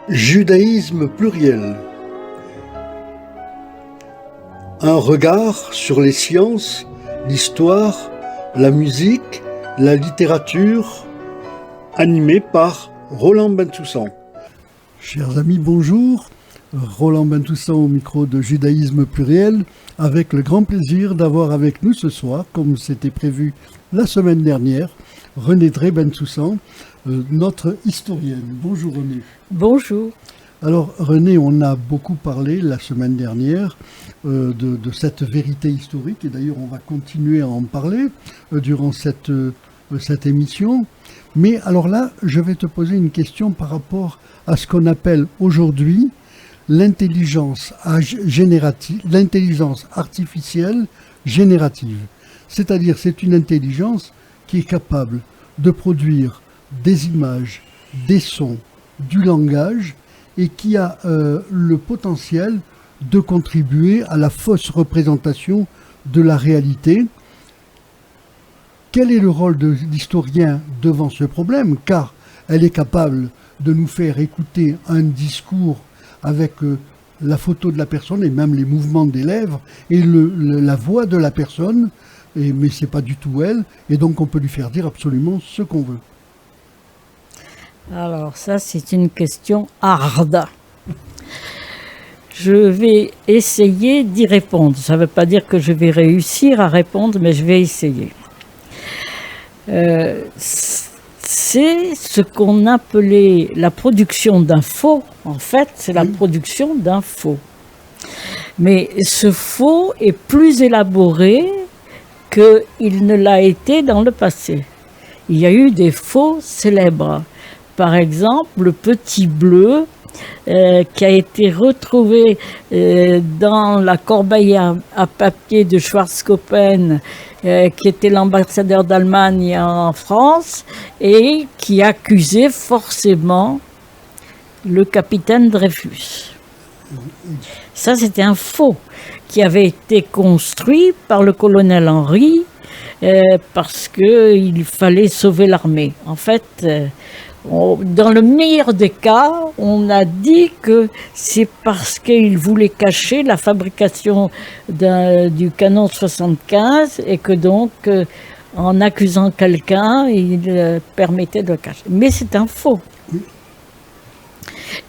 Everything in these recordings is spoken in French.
Judaïsme pluriel. Un regard sur les sciences, l'histoire, la musique, la littérature, animé par Roland Bentoussan. Chers amis, bonjour. Roland Bentoussan au micro de Judaïsme pluriel, avec le grand plaisir d'avoir avec nous ce soir, comme c'était prévu la semaine dernière, Renée Drey-Bentoussan, notre historienne. Bonjour Renée. Bonjour. Alors Renée, on a beaucoup parlé la semaine dernière de cette vérité historique, et d'ailleurs on va continuer à en parler durant cette émission. Mais alors là, je vais te poser une question par rapport à ce qu'on appelle aujourd'hui l'intelligence artificielle générative. C'est-à-dire, c'est une intelligence qui est capable de produire des images, des sons, du langage, et qui a le potentiel de contribuer à la fausse représentation de la réalité. Quel est le rôle de l'historien devant ce problème? Car elle est capable de nous faire écouter un discours avec la photo de la personne et même les mouvements des lèvres et la voix de la personne, mais c'est pas du tout elle, et donc on peut lui faire dire absolument ce qu'on veut. Alors ça, c'est une question hard. Je vais essayer d'y répondre. Ça ne veut pas dire que je vais réussir à répondre, mais je vais essayer. C'est ce qu'on appelait la production d'un faux. En fait, c'est la production d'un faux. Mais ce faux est plus élaboré qu'il ne l'a été dans le passé. Il y a eu des faux célèbres. Par exemple, le petit bleu qui a été retrouvé dans la corbeille à papier de Schwarzkopf, qui était l'ambassadeur d'Allemagne en France et qui accusait forcément le capitaine Dreyfus. Ça, c'était un faux qui avait été construit par le colonel Henry parce qu'il fallait sauver l'armée. En fait, dans le meilleur des cas, on a dit que c'est parce qu'il voulait cacher la fabrication du canon 75 et que donc, en accusant quelqu'un, il permettait de le cacher. Mais c'est un faux.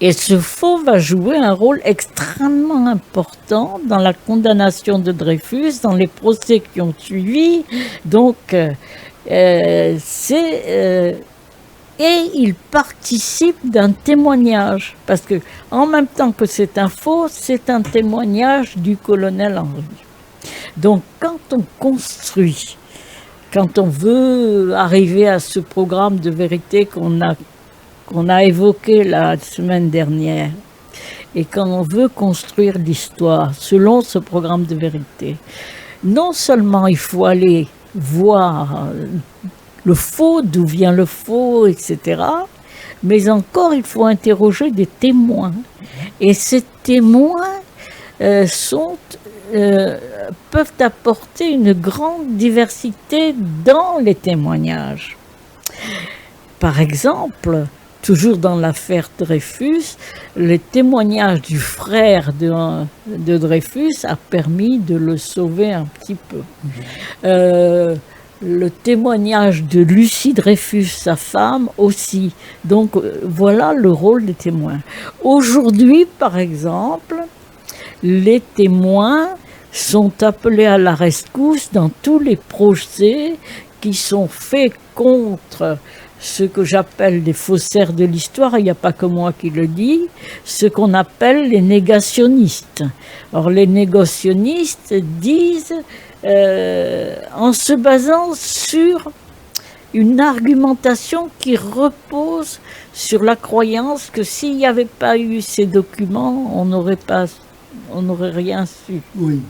Et ce faux va jouer un rôle extrêmement important dans la condamnation de Dreyfus, dans les procès qui ont suivi. Donc, et il participe d'un témoignage, parce que en même temps que c'est un faux, c'est un témoignage du colonel Henry. Donc quand on construit, quand on veut arriver à ce programme de vérité qu'on a évoqué la semaine dernière, et quand on veut construire l'histoire selon ce programme de vérité, non seulement il faut aller voir le faux, d'où vient le faux, etc. Mais encore, il faut interroger des témoins. Et ces témoins peuvent apporter une grande diversité dans les témoignages. Par exemple, toujours dans l'affaire Dreyfus, le témoignage du frère de Dreyfus a permis de le sauver un petit peu. Le témoignage de Lucie Dreyfus, sa femme, aussi. Donc, voilà le rôle des témoins. Aujourd'hui, par exemple, les témoins sont appelés à la rescousse dans tous les procès qui sont faits contre ce que j'appelle les faussaires de l'histoire. Il n'y a pas que moi qui le dis, ce qu'on appelle les négationnistes. Or, les négationnistes disent, en se basant sur une argumentation qui repose sur la croyance que s'il n'y avait pas eu ces documents, on n'aurait rien su. Oui.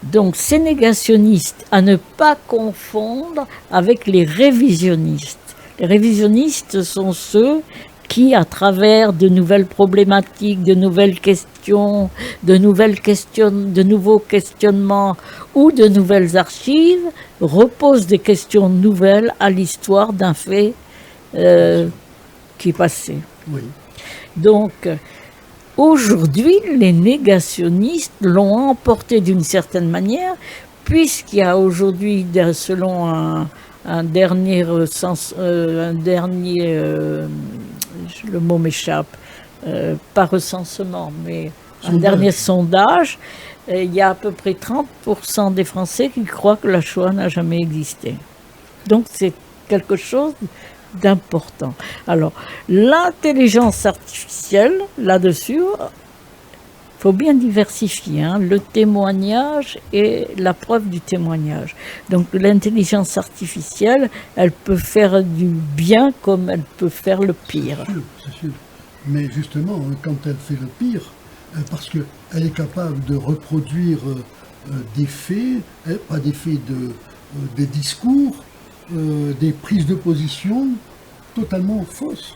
Donc ces négationnistes, à ne pas confondre avec les révisionnistes. Les révisionnistes sont ceux qui, à travers de nouvelles problématiques, de nouvelles questions, de nouveaux questionnements ou de nouvelles archives, reposent des questions nouvelles à l'histoire d'un fait qui est passé. Oui. Donc, aujourd'hui, les négationnistes l'ont emporté d'une certaine manière, puisqu'il y a aujourd'hui, selon un dernier le mot m'échappe, pas recensement, mais un dernier sondage, il y a à peu près 30% des Français qui croient que la Shoah n'a jamais existé. Donc c'est quelque chose d'important. Alors, l'intelligence artificielle, là-dessus, il faut bien diversifier, hein, le témoignage et la preuve du témoignage. Donc l'intelligence artificielle, elle peut faire du bien comme elle peut faire le pire. C'est sûr. Mais justement, quand elle fait le pire, parce qu'elle est capable de reproduire des faits, pas des faits, des discours, des prises de position totalement fausses.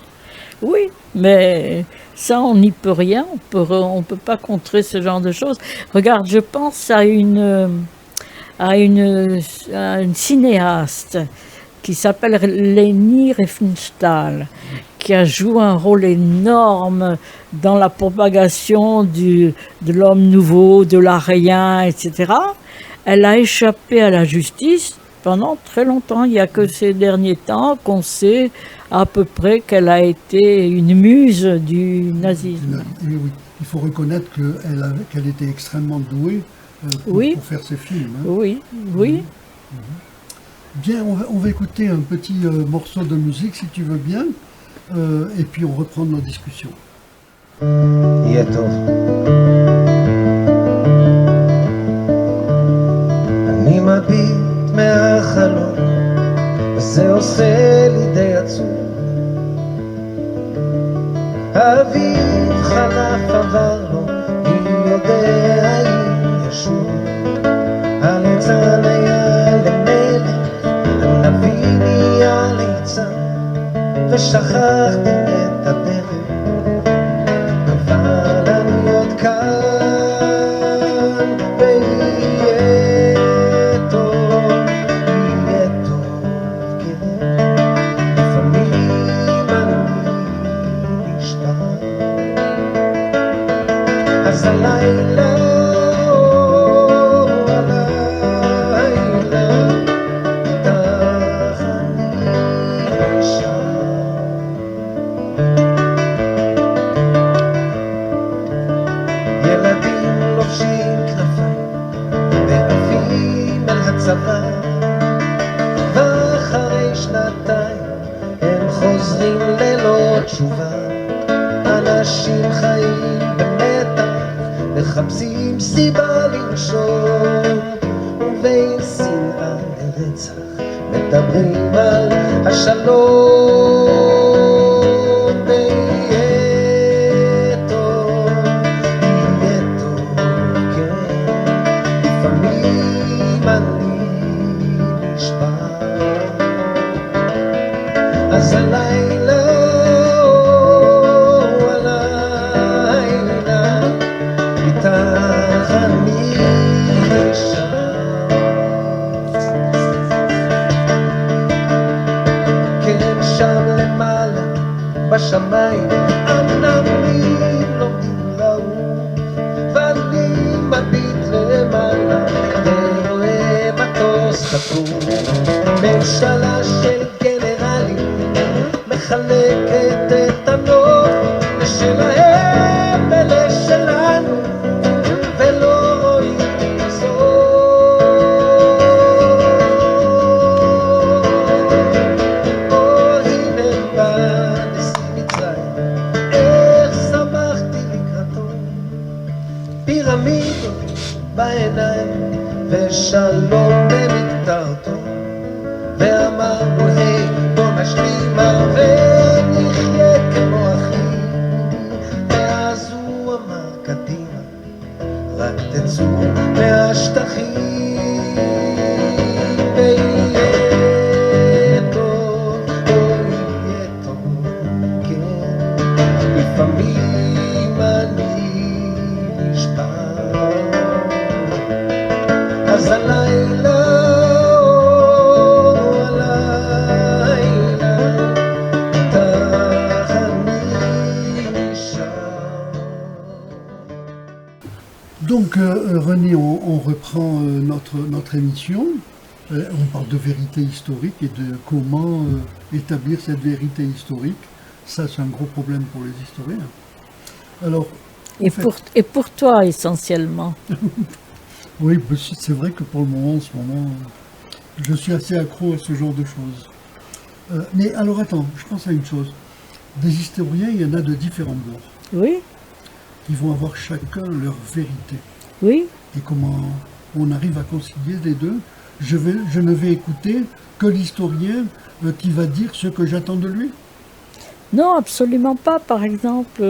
Oui, mais ça, on n'y peut rien. On peut pas contrer ce genre de choses. Regarde, je pense à une cinéaste qui s'appelle Leni Riefenstahl, qui a joué un rôle énorme dans la propagation de l'homme nouveau, de l'arien, etc. Elle a échappé à la justice pendant très longtemps. Il n'y a que ces derniers temps qu'on sait à peu près qu'elle a été une muse du nazisme. Oui, il faut reconnaître qu'elle était extrêmement douée pour faire ses films. Hein. Oui, oui. Bien, on va écouter un petit morceau de musique, si tu veux bien, et puis on reprend nos discussions. יהיה טוב. אני מביט מהחלום, וזה עושה לי די עצוב. האביב חלף עבר לו, מי יודע אם ישוב. הליצן היה למלך, הנביא נהיה ליצן, ושכחתי את הדרך. אבל אני עוד כאן, ויהיה טוב, כן. לפעמים אני נשבר. אז הלילה, הלילה, איתך אני נשאר. ילדים לובשים כנפיים ועפים אל הצבא, ואחרי שנתיים הם חוזרים ללא תשובה. אנשים חיים במתח, מחפשים סיבה לנשום, ובין שנאה לרצח מדברים על השלום. אז הלילה, הלילה, איתך אני נשאר. כן, שם למעלה, בשמיים, עננים לומדים לעוף, ואני מביט למעלה, ורואה מטוס חטוף, ממשלה של מחלקת את הנוף לשלהם ולשלנו, ולא רואים זאת. הנה בא נשיא מצרים, איך שמחתי לקראתו, פירמידות בעיניים ושלום במקטרתו, ואמרנו היי בוא נשלימה ונחיה. on reprend notre émission. On parle de vérité historique et de comment établir cette vérité historique. Ça, c'est un gros problème pour les historiens. Alors, Et pour toi, essentiellement. oui, c'est vrai que pour le moment, en ce moment, je suis assez accro à ce genre de choses. Mais alors attends, je pense à une chose. Des historiens, il y en a de différents bords. Oui, Ils vont avoir chacun leur vérité. oui. Et comment on arrive à concilier les deux. Je ne vais écouter que l'historien qui va dire ce que j'attends de lui. Non, absolument pas. Par exemple,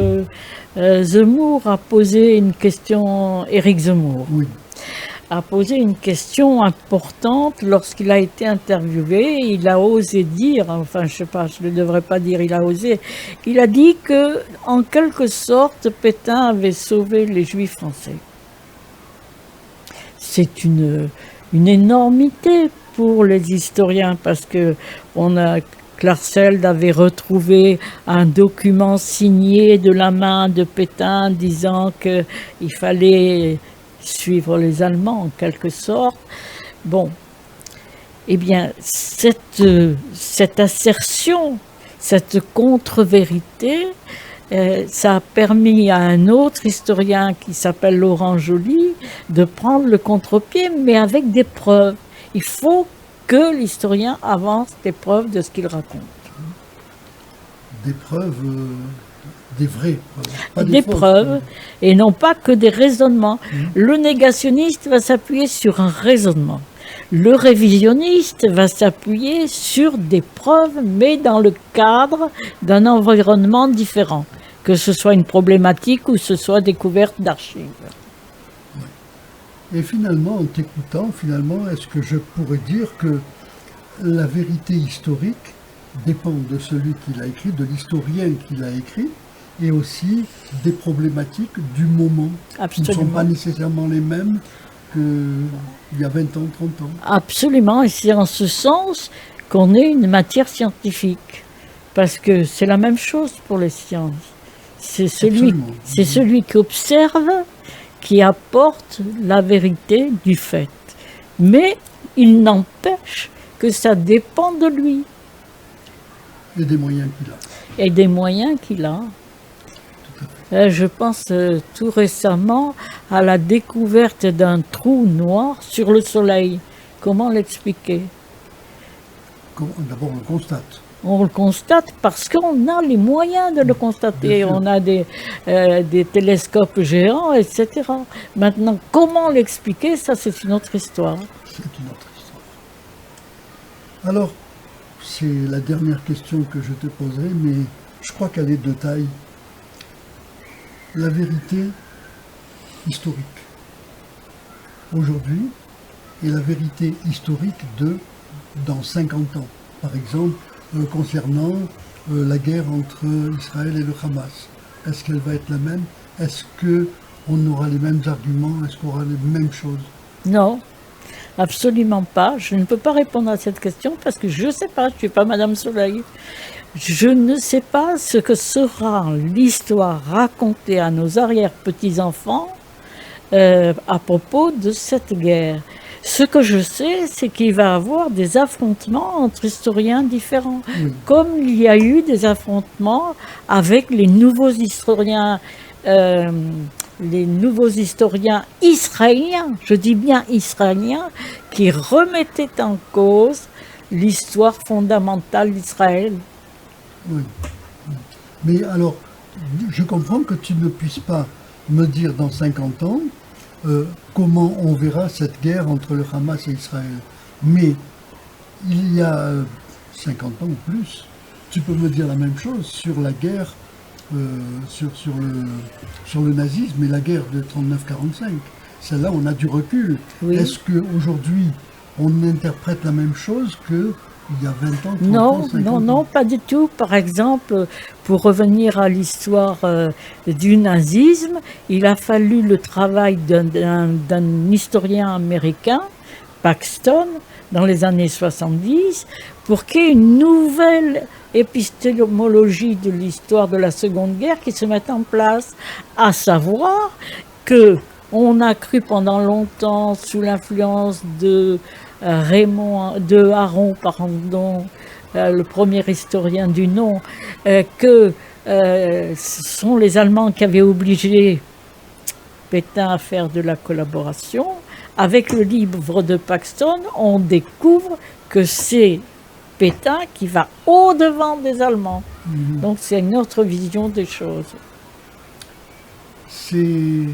Zemmour a posé une question, Éric Zemmour, Oui, a posé une question importante lorsqu'il a été interviewé. Il a osé dire, enfin je sais pas, je ne devrais pas dire il a osé, il a dit que, en quelque sorte, Pétain avait sauvé les Juifs français. C'est une énormité pour les historiens parce que Klarsfeld avait retrouvé un document signé de la main de Pétain disant qu'il fallait suivre les Allemands en quelque sorte. Bon, eh bien, cette assertion, cette contre-vérité, ça a permis à un autre historien qui s'appelle Laurent Joly de prendre le contre-pied, mais avec des preuves. Il faut que l'historien avance des preuves de ce qu'il raconte. des preuves, des vraies preuves. Pas Des fausses preuves, et non pas que des raisonnements. Le négationniste va s'appuyer sur un raisonnement. Le révisionniste va s'appuyer sur des preuves, mais dans le cadre d'un environnement différent, que ce soit une problématique ou ce soit découverte d'archives. Et finalement, en t'écoutant, est-ce que je pourrais dire que la vérité historique dépend de celui qui l'a écrit, de l'historien qui l'a écrit, et aussi des problématiques du moment, qui ne Absolument. sont pas nécessairement les mêmes qu'il y a 20 ans, 30 ans. Absolument, et c'est en ce sens qu'on est une matière scientifique, parce que c'est la même chose pour les sciences. C'est Absolument. celui qui observe, qui apporte la vérité du fait. Mais il n'empêche que ça dépend de lui Et des moyens qu'il a. et des moyens qu'il a. Je pense tout récemment à la découverte d'un trou noir sur le Soleil. Comment l'expliquer? D'abord, on le constate. On le constate parce qu'on a les moyens de le constater. Bien sûr. On a des télescopes géants, etc. Maintenant, comment l'expliquer, ça c'est une autre histoire. C'est une autre histoire. Alors, c'est la dernière question que je te poserai, mais je crois qu'elle est de taille. La vérité historique aujourd'hui et la vérité historique dans 50 ans. Par exemple, concernant la guerre entre Israël et le Hamas. Est-ce qu'elle va être la même? Est-ce qu'on aura les mêmes arguments? Est-ce qu'on aura les mêmes choses? Non, absolument pas. Je ne peux pas répondre à cette question parce que je ne sais pas, je ne suis pas Madame Soleil. Je ne sais pas ce que sera l'histoire racontée à nos arrière-petits-enfants à propos de cette guerre. Ce que je sais, c'est qu'il va y avoir des affrontements entre historiens différents, comme il y a eu des affrontements avec les nouveaux historiens israéliens, je dis bien israéliens, qui remettaient en cause l'histoire fondamentale d'Israël. Oui. Mais alors, je comprends que tu ne puisses pas me dire dans 50 ans comment on verra cette guerre entre le Hamas et Israël. Mais il y a 50 ans ou plus, tu peux me dire la même chose sur la guerre, sur le nazisme et la guerre de 39-45. Celle-là, on a du recul. Oui. Est-ce qu'aujourd'hui, on interprète la même chose qu'il y a 20 ans, 30 Non, ans, 50 non, ans? non, pas du tout. Par exemple, pour revenir à l'histoire du nazisme, il a fallu le travail d'un historien américain, Paxton, dans les années 70, pour qu'il y ait une nouvelle épistémologie de l'histoire de la Seconde Guerre qui se mette en place, à savoir que On a cru pendant longtemps, sous l'influence de Aron, pardon, le premier historien du nom, que ce sont les Allemands qui avaient obligé Pétain à faire de la collaboration. Avec le livre de Paxton, on découvre que c'est Pétain qui va au-devant des Allemands. Donc c'est une autre vision des choses. C'est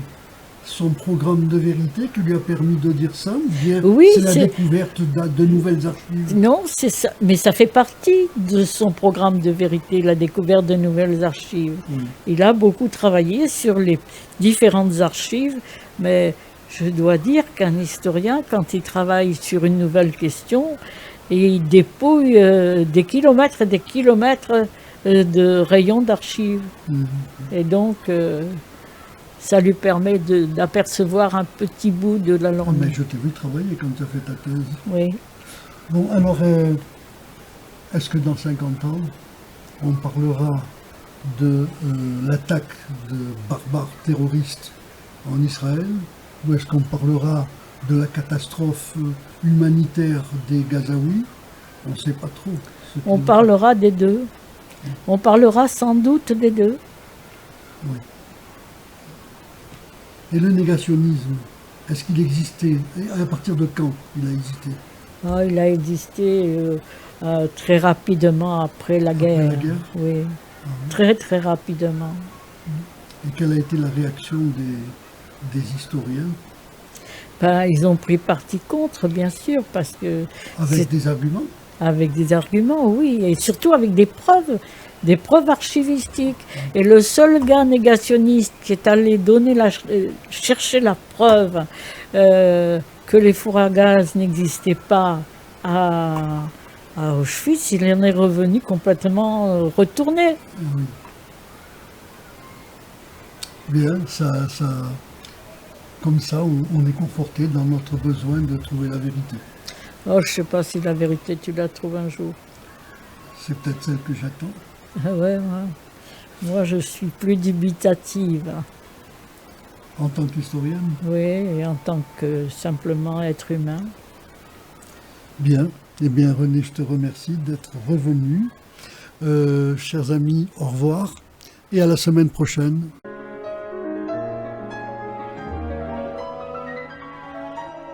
son programme de vérité qui lui a permis de dire ça, ou bien Oui, c'est la découverte de nouvelles archives? Non, c'est ça. Mais ça fait partie de son programme de vérité, la découverte de nouvelles archives. Oui. Il a beaucoup travaillé sur les différentes archives, mais je dois dire qu'un historien, quand il travaille sur une nouvelle question, il dépouille des kilomètres et des kilomètres de rayons d'archives. Et donc, ça lui permet d'apercevoir un petit bout de la Ah, langue. mais je t'ai vu travailler quand tu as fait ta thèse. Oui. Bon, alors, est-ce que dans 50 ans, on parlera de l'attaque de barbares terroristes en Israël, ou est-ce qu'on parlera de la catastrophe humanitaire des Gazaouis? On ne sait pas trop. On parlera des deux. On parlera sans doute des deux. Oui. Et le négationnisme, est-ce qu'il existait? Et à partir de quand il a existé? Ah, il a existé très rapidement après la guerre. la guerre? Oui, très très rapidement. Et quelle a été la réaction des historiens? Ben, ils ont pris parti contre, bien sûr, parce que Avec des arguments? avec des arguments, oui, et surtout avec des preuves archivistiques. Et le seul gars négationniste qui est allé chercher la preuve que les fours à gaz n'existaient pas à Auschwitz, il en est revenu complètement retourné. Oui. Bien, comme ça, on est conforté dans notre besoin de trouver la vérité. Oh, je ne sais pas si la vérité, tu la trouves un jour. C'est peut-être celle que j'attends. Ah ouais, ouais. Moi, je suis plus dubitative. En tant qu'historienne? Oui, et en tant que simplement être humain. Bien. Eh bien, René, je te remercie d'être revenu. Chers amis, au revoir et à la semaine prochaine.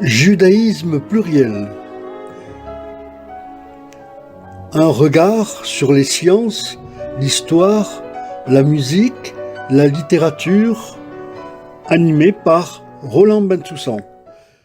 Judaïsme pluriel. Un regard sur les sciences, l'histoire, la musique, la littérature, animé par Roland Bentoussan.